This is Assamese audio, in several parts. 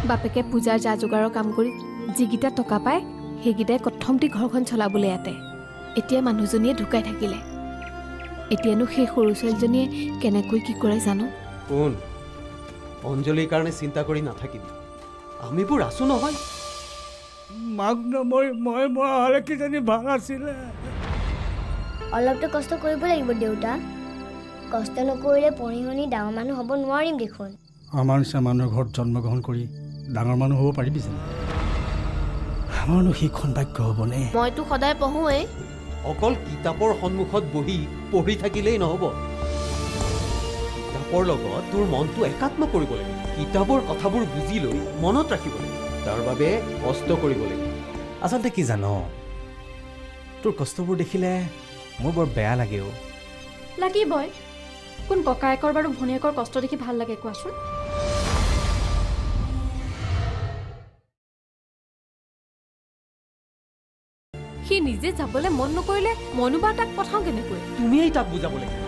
বাপেকে পূজাৰ যা যোগাৰৰ কাম কৰি যিকেইটা টকা পায় সেইকেইটাই কথমটি ঘৰখন চলাবলৈ আতে। এতিয়া মানুহজনীয়ে ঢুকাই থাকিলে, এতিয়ানো সেই সৰু ছোৱালীজনীয়ে কেনেকৈ কি কৰে জানো। কোন অঞ্জলিৰ কাৰণে চিন্তা কৰি নাথাকিবি, আমিবোৰ আছো নহয়। মাক নমৰি মই মৰা হ'লে কিজানি ভাল আছিলে। অলপতো কষ্ট কৰিব লাগিব দেউতা, কষ্ট নকৰিলে পঢ়ি শুনি ডাঙৰ মানুহ হ'ব নোৱাৰিম দেখোন। আমাৰ নিচিনা মানুহৰ ঘৰত জন্মগ্ৰহণ কৰি ডাঙৰ মানুহ হ'ব পাৰিবি জানো? আমাৰনো সেইখন ভাগ্য হ'বনে? মইতো সদায় পঢ়োৱেই। অকল কিতাপৰ সন্মুখত বহি পঢ়ি থাকিলেই নহ'ব, কিতাপৰ লগত তোৰ মনটো একাত্ম কৰিব লাগিব। কিতাপৰ কথাবোৰ বুজি লৈ মনত ৰাখিব লাগিব, তাৰ বাবে কষ্ট কৰিব লাগিব। আচলতে কি জান, তোৰ কষ্টবোৰ দেখিলে মোৰ বৰ বেয়া লাগেও। লাগিবই, কোন ককায়েকৰ বাৰু ভনীয়েকৰ কষ্ট দেখি ভাল লাগে কোৱাচোন? সি নিজে যাবলৈ মন নকৰিলে মইনো বা তাক পঠাওঁ কেনেকৈ? তুমিয়েই তাক বুজাব লাগিব।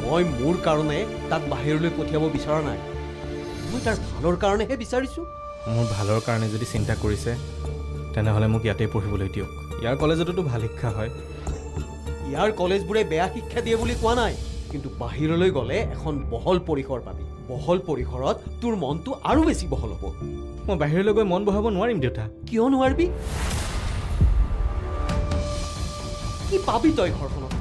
মই মোৰ কাৰণে তাক বাহিৰলৈ পঠিয়াব বিচৰা নাই, মই তাৰ ভালৰ কাৰণেহে বিচাৰিছোঁ। মোৰ ভালৰ কাৰণে যদি চিন্তা কৰিছে তেনেহ'লে মোক ইয়াতেই পঢ়িবলৈ দিয়ক। ইয়াৰ কলেজতো ভাল শিক্ষা হয়। ইয়াৰ কলেজবোৰে বেয়া শিক্ষা দিয়ে বুলি কোৱা নাই, কিন্তু বাহিৰলৈ গ'লে এখন বহল পৰিসৰ পাবি। বহল পৰিসৰত তোৰ মনটো আৰু বেছি বহল হ'ব। মই বাহিৰলৈ গৈ মন বহাব নোৱাৰিম দেউতা। কিয় নোৱাৰিবি? কি পাবি তই ঘৰখনত?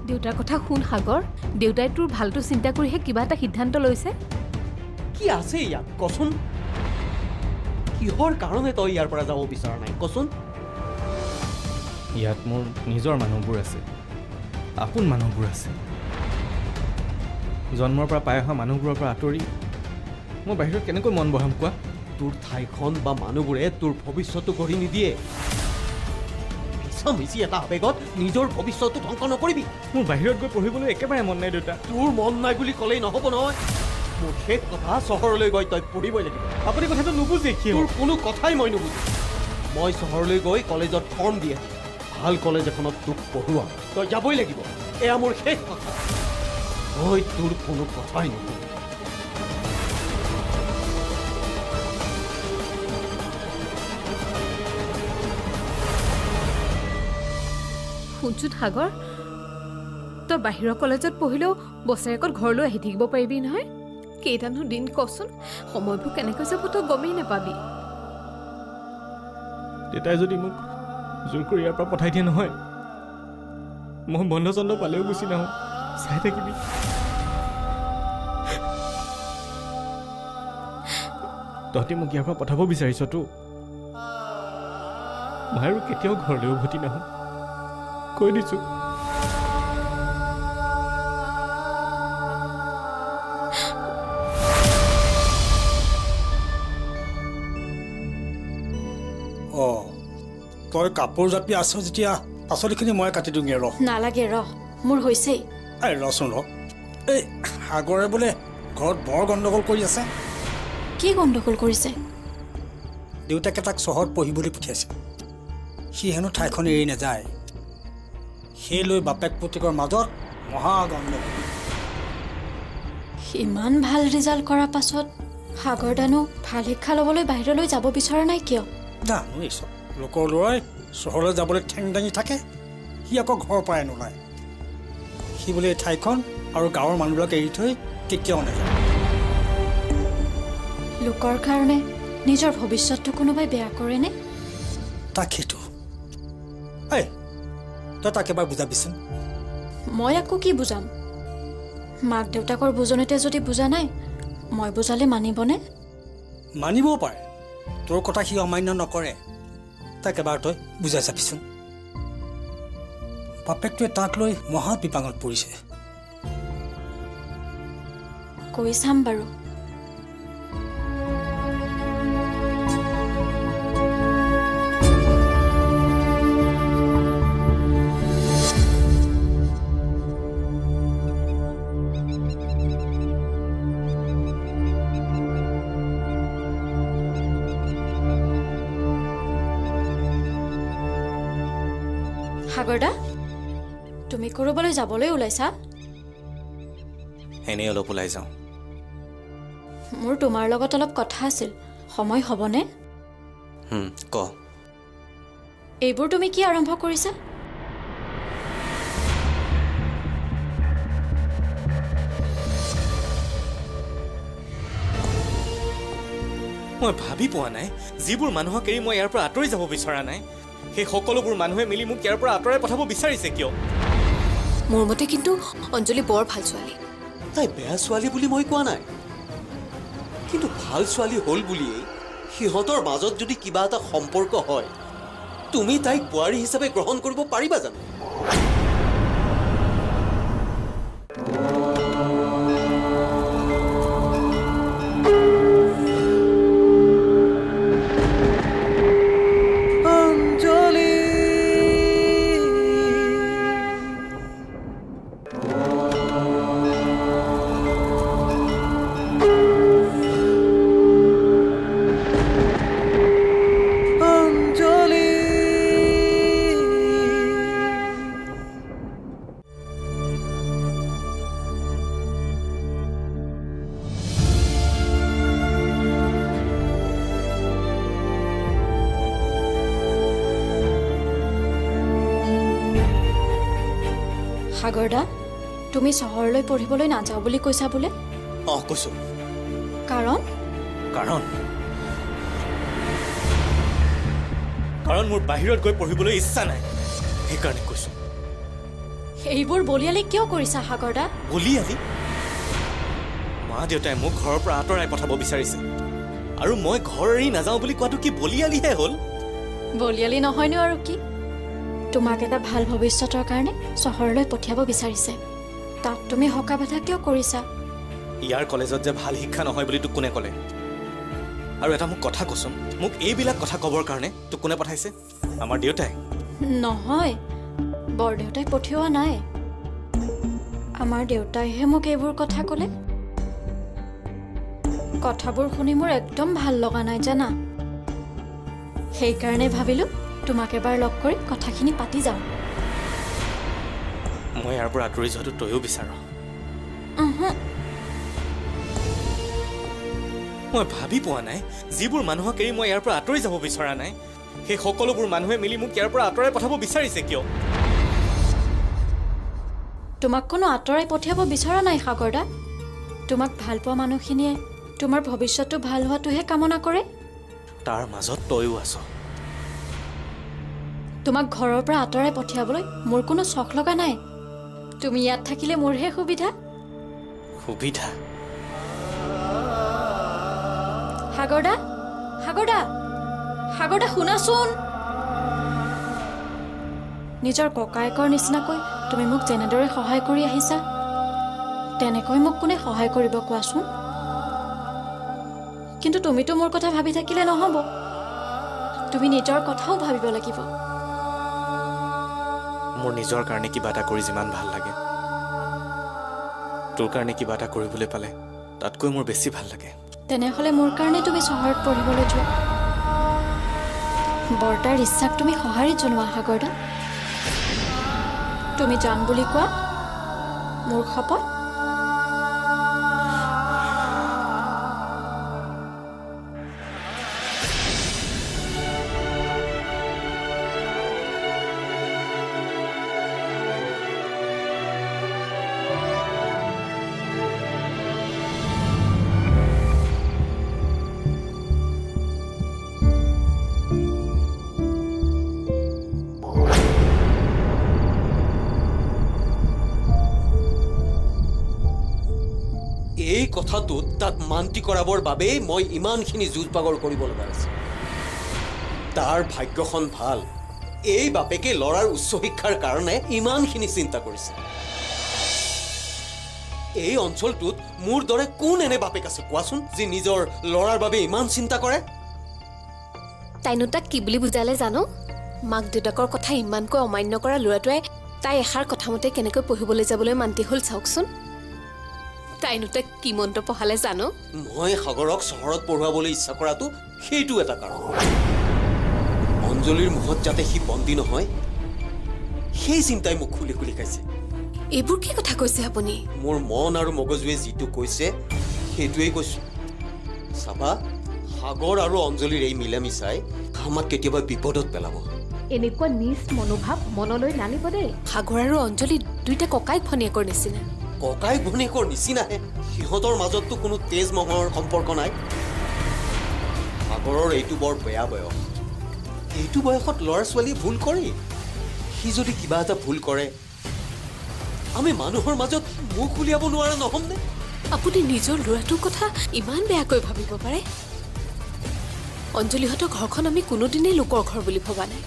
দেউতাৰ কথা শুন সাগৰ, দেউতাই তোৰ ভালটো চিন্তা কৰিহে কিবা এটা সিদ্ধান্ত লৈছে। কি আছে ইয়াত কচোন? কিহৰ কাৰণে তই ইয়াৰ পৰা যাব বিচৰা নাই কচোন? ইয়াত মোৰ নিজৰ মানুহবোৰ আছে, আপোন মানুহবোৰ আছে। জন্মৰ পৰা পাই অহা মানুহবোৰৰ পৰা আঁতৰি মই বাহিৰত কেনেকৈ মন বহাম কোৱা? তোৰ ঠাইখন বা মানুহবোৰে তোৰ ভৱিষ্যতটো গঢ়ি নিদিয়ে। মিছা এটা আৱেগত নিজৰ ভৱিষ্যতটো ধ্বংস নকৰিবি। মোৰ বাহিৰত গৈ পঢ়িবলৈ একেবাৰে মন নাই দেউতা। তোৰ মন নাই বুলি ক'লেই নহ'ব নহয়। মোৰ শেষ কথা, চহৰলৈ গৈ তই পঢ়িবই লাগিব। আপুনি কথাটো নুবুজে কিয়? তোৰ কোনো কথাই মই নুবুজো। মই চহৰলৈ গৈ কলেজত ফৰ্ম দিয়ে ভাল কলেজ এখনত তোক পঢ়োৱা, তই যাবই লাগিব। এয়া মোৰ শেষ কথা। মই তোৰ কোনো কথাই নুবুজো। শুনচোন সাগৰ, তই বাহিৰৰ কলেজত পঢ়িলেও বছৰেকত ঘৰলৈ আহি থাকিব পাৰিবি নহয়? কেইটানো দিন কচোন, সময়বোৰ কেনেকৈ যাব তই গমেই নাপাবি। দেউতাই যদি মোক জোৰ কৰি ইয়াৰ পৰা পঠাই দিয়ে নহয়, মই বন্ধ চন্ধ পালেও গুচি নাহোঁ। চাই থাকিবি। তহঁতি মোক ইয়াৰ পৰা পঠাব বিচাৰিছতো, মই আৰু কেতিয়াও ঘৰলৈ উভতি নাহোঁ, কৈ দিছোঁ। তই কাপোৰ জাপি আছ যেতিয়া পাচলিখিনি মই কাটি দিওঁগে। ৰহ নালাগে, ৰহ, মোৰ হৈছেই। এই ৰচোন ৰ, এই সাগৰে বোলে ঘৰত বৰ গণ্ডগোল কৰি আছে। কি গণ্ডগোল কৰিছে? দেউতাকে তাক চহৰত পঢ়িবলৈ পঠিয়াইছে, সি হেনো ঠাইখন এৰি নাযায়। সেই লৈ বাপেক পুতেকৰ মাজত মহা গণ্ডগোল। ইমান ভাল ৰিজাল্ট কৰাৰ পাছত সাগৰ দানো ভাল শিক্ষা ল'বলৈ বাহিৰলৈ যাব বিচৰা নাই কিয়? জানো এই চব লোকৰ ল'ৰাই চহৰলৈ যাবলৈ ঠেং দাঙি থাকে, সি আকৌ ঘৰৰ পৰাই নোলায়। সি বোলে এই ঠাইখন আৰু গাঁৱৰ মানুহবিলাক এৰি থৈ কেতিয়াও নাযায়। লোকৰ কাৰণে নিজৰ ভৱিষ্যতটো কোনোবাই বেয়া কৰেনে? তাকেইতো। এই তই তাক এবাৰ বুজাবিচোন। মই আকৌ কি বুজাম? মাক দেউতাকৰ বুজনিতে যদি বুজা নাই, মই বুজালে মানিবনে? মানিবও পাৰে, তোৰ কথা সি অমান্য নকৰে। তাক এবাৰ তই বুজাই চাবিচোন। বাপেকটোৱে তাক লৈ মহা বিপাঙত পৰিছে। কৈ চাম বাৰু। সাগৰদা, তুমি ক'ৰবালৈ যাবলৈ ওলাইছা? এনেই অলপ ওলাই যাওঁ। মোৰ তোমাৰ লগত অলপ কথা আছিল সময় হ'বনে ক এইবোৰ তুমি কি আৰম্ভ কৰিছা মই ভাবি পোৱা নাই যিবোৰ মানুহক এৰি মই ইয়াৰ পৰা আঁতৰি যাব বিচৰা নাই সেই সকলোবোৰ মানুহে মিলি মোক ইয়াৰ পৰা আঁতৰাই পঠাব বিচাৰিছে কিয় মোৰ মতে কিন্তু অঞ্জলি বৰ ভাল ছোৱালী তাই বেয়া ছোৱালী বুলি মই কোৱা নাই কিন্তু ভাল ছোৱালী হ'ল বুলিয়েই সিহঁতৰ মাজত যদি কিবা এটা সম্পৰ্ক হয় তুমি তাইক বোৱাৰী হিচাপে গ্ৰহণ কৰিব পাৰিবা জানো সাগৰদা তুমি চহৰলৈ পঢ়িবলৈ নাযাওঁ বুলি কৈছা বোলে কৈছো কাৰণ মোৰ বাহিৰত গৈ পঢ়িবলৈ ইচ্ছা নাই সেইকাৰণে কৈছো এইবোৰ বলিয়ালি কিয় কৰিছা সাগৰদা বলিয়ালি মা দেউতাই মোক ঘৰৰ পৰা আঁতৰাই পঠাব বিচাৰিছে আৰু মই ঘৰ এৰি নাযাওঁ বুলি কোৱাটো কি বলিয়ালিহে হ'ল বলিয়ালি নহয়নো আৰু কি তোমাক এটা ভাল ভৱিষ্যতৰ কাৰণে চহৰলৈ পঠিয়াব বিচাৰিছে তাত তুমি হকা বাধা কিয় কৰিছা ইয়াৰ কলেজত যে ভাল শিক্ষা নহয় বুলি তোক কোনে ক'লে আৰু এটা মোক কথা কচোন মোক এইবিলাক কথা ক'বৰ কাৰণে তোক কোনে পঠাইছে আমাৰ দেউতাই নহয় বৰদেউতাই পঠিওৱা নাই আমাৰ দেউতাইহে মোক এইবোৰ কথা ক'লে কথাবোৰ শুনি মোৰ একদম ভাল লগা নাই জানা সেইকাৰণে ভাবিলোঁ তোমাক এবাৰ লগ কৰি কথাখিনি পাতি যাওঁ মই ইয়াৰ পৰা আঁতৰি যোৱাটো তয়ো বিচাৰ মই ভাবি পোৱা নাই যিবোৰ মানুহক এৰি মই ইয়াৰ পৰা আঁতৰি যাব বিচৰা নাই সেই সকলোবোৰ মানুহে মিলি মোক ইয়াৰ পৰা আঁতৰাই পঠাব বিচাৰিছে কিয় তোমাক কোনো আঁতৰাই পঠিয়াব বিচৰা নাই সাগৰদা তোমাক ভাল পোৱা মানুহখিনিয়ে তোমাৰ ভৱিষ্যতটো ভাল হোৱাটোহে কামনা কৰে তাৰ মাজত তয়ো আছ তোমাক ঘৰৰ পৰা আঁতৰাই পঠিয়াবলৈ মোৰ কোনো চখ লগা নাই তুমি ইয়াত থাকিলে মোৰহে সুবিধা সাগৰদা শুনাচোন নিজৰ ককায়েকৰ নিচিনাকৈ তুমি মোক যেনেদৰে সহায় কৰি আহিছা তেনেকৈ মোক কোনে সহায় কৰিব কোৱাচোন কিন্তু তুমিতো মোৰ কথা ভাবি থাকিলে নহ'ব তুমি নিজৰ কথাও ভাবিব লাগিব মোৰ নিজৰ কাৰণে কিবা এটা কৰি যিমান ভাল লাগে তোৰ কাৰণে কিবা এটা কৰিবলৈ পালে তাতকৈ মোৰ বেছি ভাল লাগে তেনেহ'লে মোৰ কাৰণে তুমি চহৰত পঢ়িবলৈ যোৱা বৰ্তাৰ ইচ্ছাক তুমি সঁহাৰি জনোৱা সাগৰদা তুমি যাম বুলি কোৱা মোৰ শপত এই কথাটোত তাক মান্তি কৰাবৰ বাবেই মই ইমানখিনি যুঁজ পাগৰ কৰিব লগা আছে তাৰ ভাগ্যখন ভাল এই বাপেকে ল'ৰাৰ উচ্চ শিক্ষাৰ কাৰণে ইমানখিনি চিন্তা কৰিছে এই অঞ্চলটোত মোৰ দৰে কোন এনে বাপেক আছে কোৱাচোন যি নিজৰ ল'ৰাৰ বাবে ইমান চিন্তা কৰে তাইনো তাক কি বুলি বুজালে জানো মাক দেউতাকৰ কথা ইমানকৈ অমান্য কৰা ল'ৰাটোৱে তাই এষাৰ কথামতে কেনেকৈ পঢ়িবলৈ যাবলৈ মান্তি হ'ল চাওকচোন তাইনো তাক কি মন্ত্ৰ পঢ়ালে জানো মই সাগৰক চহৰত পঢ়ুৱাবলৈ ইচ্ছা কৰাটো সেইটো এটা কাৰণ অঞ্জলিৰ মুখত যাতে সি বন্দী নহয় সেই চিন্তাই মোক খুলি খুলি খাইছে এইবোৰ কি কথা কৈছে আপুনি মোৰ মন আৰু মগজুৱে যিটো কৈছে সেইটোৱেই কৈছো চাবা সাগৰ আৰু অঞ্জলিৰ এই মিলামিচাই আমাক কেতিয়াবা বিপদত পেলাব। এনেকুৱা নিজ মনোভাৱ মনলৈ নানিব দেই। সাগৰ আৰু অঞ্জলি দুইটা ককাইক ভনীয়েকৰ নিচিনা। ককাইক ভনীয়েকৰ নিচিনাহে, সিহঁতৰ মাজততো কোনো তেজ মহৰ সম্পৰ্ক নাই। সাগৰৰ এইটো বৰ বেয়া বয়স। এইটো বয়সত ল'ৰা ছোৱালীয়ে ভুল কৰেই। সি যদি কিবা এটা ভুল কৰে আমি মানুহৰ মাজত মুখ উলিয়াব নোৱাৰা নহ'মনে? আপুনি নিজৰ ল'ৰাটোৰ কথা ইমান বেয়াকৈ ভাবিব পাৰে? অঞ্জলিহঁতৰ ঘৰখন আমি কোনোদিনেই লোকৰ ঘৰ বুলি ভবা নাই।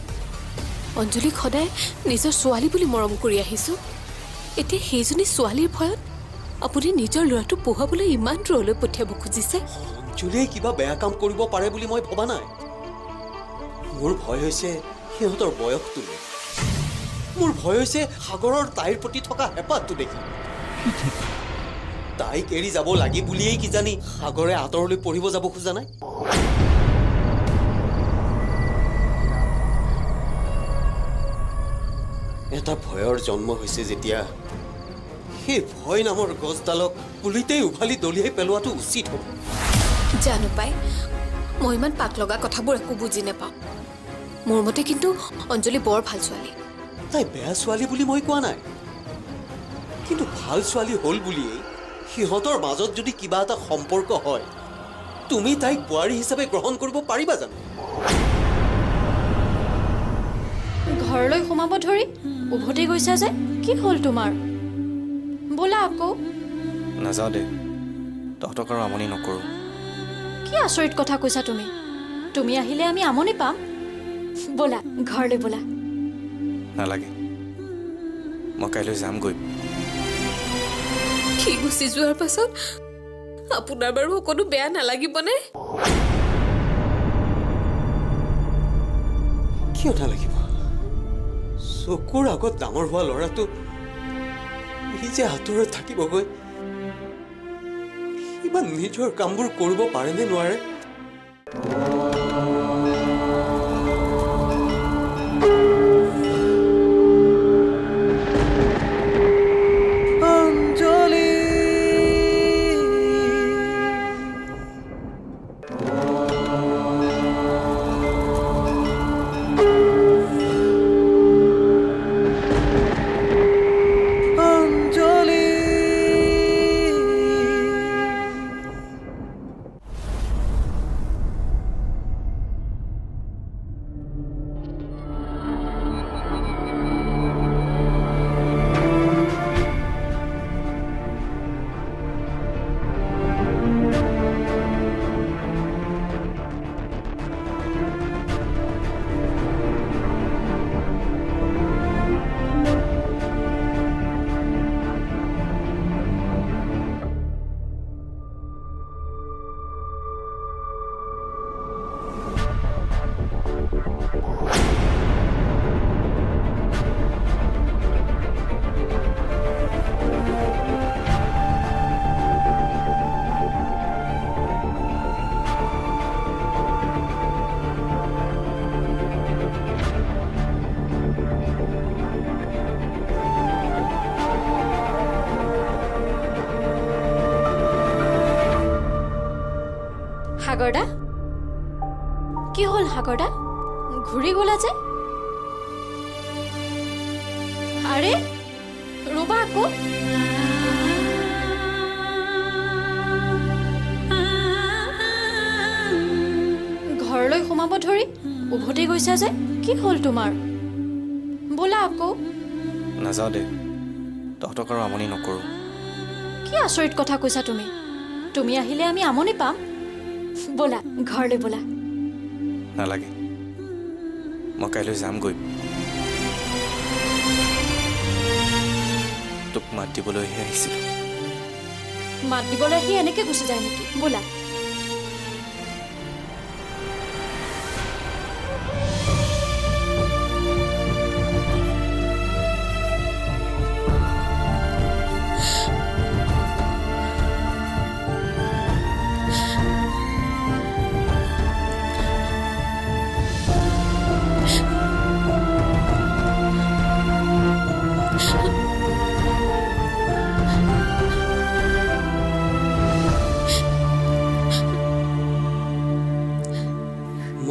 অঞ্জলিক সদায় নিজৰ ছোৱালী বুলি মৰম কৰি আহিছোঁ। এতিয়া সেইজনী ছোৱালীৰ ভয়ত আপুনি নিজৰ ল'ৰাটো পঢ়াবলৈ ইমান দূৰলৈ পঠিয়াব খুজিছে? অঞ্জলিয়ে কিবা বেয়া কাম কৰিব পাৰে বুলি মই ভবা নাই। মোৰ ভয় হৈছে সিহঁতৰ বয়সটো। মোৰ ভয় হৈছে সাগৰৰ তাইৰ প্ৰতি থকা হেঁপাহটো দেখি। তাইক এৰি যাব লাগি বুলিয়েই কিজানি সাগৰে আঁতৰলৈ পঢ়িব যাব খোজা নাই। এটা ভয়ৰ জন্ম হৈছে যেতিয়া, সেই ভয় নামৰ গছডালক পুলিতেই উভালি দলিয়াই পেলোৱাটো উচিত হ'ব। জানো পাই, মই ইমান পাক লগা কথাবোৰ একো বুজি নাপাওঁ। মোৰ মতে কিন্তু অঞ্জলি বৰ ভাল ছোৱালী। তাই বেয়া ছোৱালী বুলি মই কোৱা নাই, কিন্তু ভাল ছোৱালী হ'ল বুলিয়েই সিহঁতৰ মাজত যদি কিবা এটা সম্পৰ্ক হয়, তুমি তাইক বোৱাৰী হিচাপে গ্ৰহণ কৰিব পাৰিবা জানো? ঘৰলৈ সোমাব ধৰি উভতি গৈছা যে, কি হ'ল তোমাৰ? বোলা আকৌ। নাযাওঁ দে, তহঁতক আৰু আমনি নকৰোঁ। কি আচৰিত কথা কৈছা তুমি? তুমি আহিলে আমি আমনি পাম। বোলা ঘৰলৈ বোলা। নালাগে, মই কাইলৈ যামগৈ। সি গুচি যোৱাৰ পাছত আপোনাৰ বাৰু অকণো বেয়া নালাগিবনে? কিয় নালাগিব? চকুৰ আগত ডাঙৰ হোৱা ল'ৰাটো সি যে আঁতৰত থাকিবগৈ, ইমান নিজৰ কামবোৰ কৰিব পাৰেনে নোৱাৰে? সাগৰদা, কি হ'ল সাগৰদা? ঘূৰি গ'লা যে? আৰে ৰ'বা আকৌ। ঘৰলৈ সোমাব ধৰি উভতি গৈছা যে, কি হ'ল তোমাৰ? বোলা আকৌ। নাযাওঁ দে, তহঁতক আৰু আমনি নকৰোঁ। কি আচৰিত কথা কৈছা তুমি? তুমি আহিলে আমি আমনি পাম। বোলা ঘৰলৈ বোলা। নালাগে, মই কাইলৈ যামগৈ। তোক মাত দিবলৈহে আহিছিলোঁ। মাত দিবলৈ আহি এনেকৈ গুচি যায় নেকি? বোলা।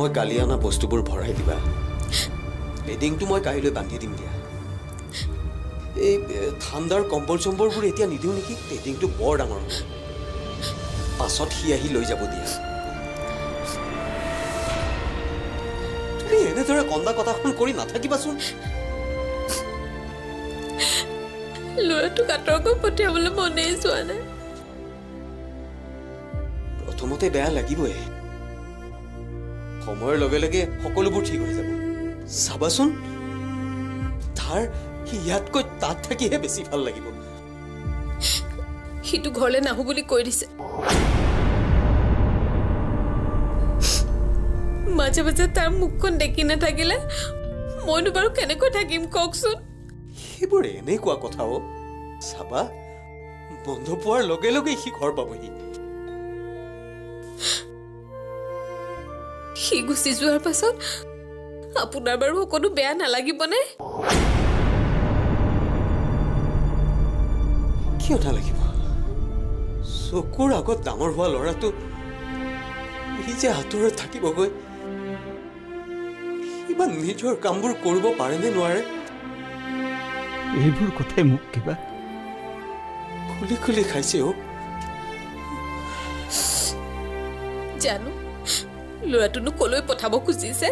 মই কালি অনা বস্তুবোৰ ভৰাই দিবা বেডিংটো মই কাইলৈ বান্ধি দিম দিয়া এই ঠাণ্ডাৰ কম্বল চম্বলবোৰ এতিয়া নিদিওঁ নেকি বেডিংটো বৰ ডাঙৰ পাছত সি আহি লৈ যাব দিয়া তুমি এনেদৰে কন্দা কথাখন কৰি নাথাকিবাচোন ল'ৰাটোক আঁতৰকৈ পঠিয়াবলৈ মনেই যোৱা নাই প্ৰথমতে বেয়া লাগিবই সময়ৰ লগে লগে সকলোবোৰ ঠিক হৈ যাব চাবাচোন তাৰ ইয়াতকৈ তাত থাকিহে বেছি ভাল লাগিব সিটো ঘৰলৈ নাহো বুলি কৈ দিছে মাজে মাজে তাৰ মুখখন দেখি নাথাকিলে মইনো বাৰু কেনেকৈ থাকিম কওকচোন সেইবোৰ এনেকুৱা কথা অ চাবা বন্ধ পোৱাৰ লগে লগে সি ঘৰ পাবহি সি গুচি যোৱাৰ পাছত আপোনাৰ বাৰু সকলো বেয়া নালাগিবনে কিয় নালাগিব চকুৰ আগত ডাঙৰ হোৱা ল'ৰাটো সি যে আঁতৰত থাকিবগৈ ইমান নিজৰ কামবোৰ কৰিব পাৰেনে নোৱাৰে এইবোৰ কথাই মোক কিবা খুলি খুলি খাইছে অ জানো ল'ৰাটোনো কলৈ পঠাব খুজিছে